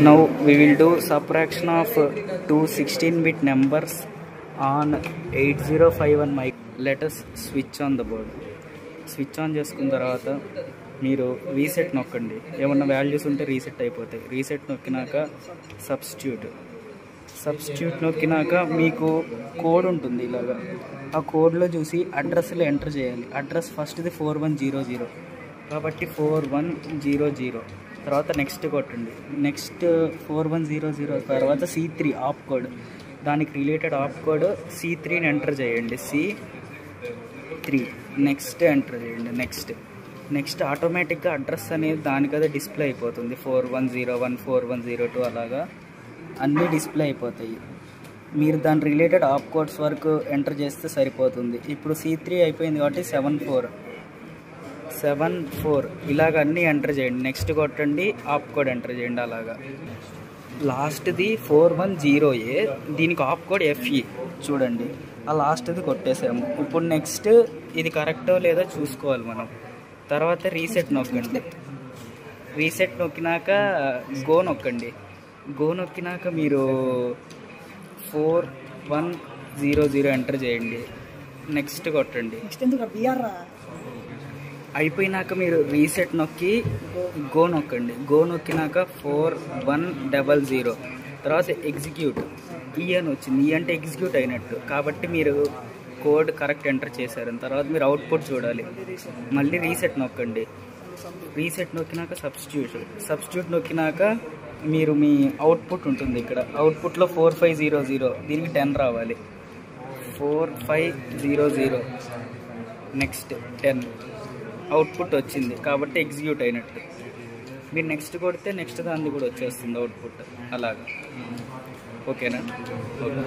Now we will do subtraction of two 16-bit numbers on 8051 mic. Let us switch on the board. Switch on చేసుకున్న తర్వాత మీరు reset నొక్కండి. ఏమన్నా values ఉంటే reset అయిపోతాయి. Reset నొక్కినాక substitute నొక్కినాక మీకు కోడ్ ఉంటుంది ఇలాగా. ఆ కోడ్లో చూసి అడ్రస్లో ఎంటర్ చేయాలి. అడ్రస్ ఫస్ట్ది 4100 కాబట్టి 4100 తర్వాత నెక్స్ట్ కొట్టండి. నెక్స్ట్ 4100 తర్వాత C3 ఆప్ కోడ్, దానికి రిలేటెడ్ ఆప్ కోడ్ C3ని ఎంటర్ చేయండి. C3 నెక్స్ట్ ఎంటర్ చేయండి. నెక్స్ట్ ఆటోమేటిక్గా అడ్రస్ అనేది దానికదే డిస్ప్లే అయిపోతుంది. 4101 4102 అలాగా అన్నీ డిస్ప్లే అయిపోతాయి. మీరు దాని రిలేటెడ్ ఆప్ కోడ్స్ వరకు ఎంటర్ చేస్తే సరిపోతుంది. ఇప్పుడు C3 అయిపోయింది కాబట్టి 74 ఇలాగ అన్నీ ఎంటర్ చేయండి. నెక్స్ట్ కొట్టండి, ఆప్ కోడ్ ఎంటర్ చేయండి. అలాగా లాస్ట్ది 410A, దీనికి ఆప్ కోడ్ FE చూడండి. ఆ లాస్ట్ది కొట్టేసాము. ఇప్పుడు నెక్స్ట్ ఇది కరెక్టో లేదో చూసుకోవాలి మనం. తర్వాత రీసెట్ నొక్కండి. రీసెట్ నొక్కినాక గో నొక్కండి. గో నొక్కినాక మీరు 4100 ఎంటర్ చేయండి. నెక్స్ట్ కొట్టండి. అయిపోయినాక మీరు రీసెట్ నొక్కి గో నొక్కండి. గో నొక్కినాక 4100 తర్వాత ఎగ్జిక్యూట్ ఈ అని వచ్చింది. ఈ అంటే ఎగ్జిక్యూట్ అయినట్టు కాబట్టి మీరు కోడ్ కరెక్ట్ ఎంటర్ చేశారు. తర్వాత మీరు అవుట్పుట్ చూడాలి. మళ్ళీ రీసెట్ నొక్కండి. రీసెట్ నొక్కినాక సబ్స్టిట్యూట్ నొక్కినాక మీరు మీ అవుట్పుట్ ఉంటుంది. ఇక్కడ అవుట్పుట్లో 4500 దీనికి 10 రావాలి. 4500 నెక్స్ట్ 10 అవుట్పుట్ వచ్చింది కాబట్టి ఎగ్జిక్యూట్ అయినట్టు. మీరు నెక్స్ట్ కొడితే నెక్స్ట్ దాన్ని కూడా వచ్చేస్తుంది అవుట్పుట్. అలాగా ఓకేనా? ఓకే.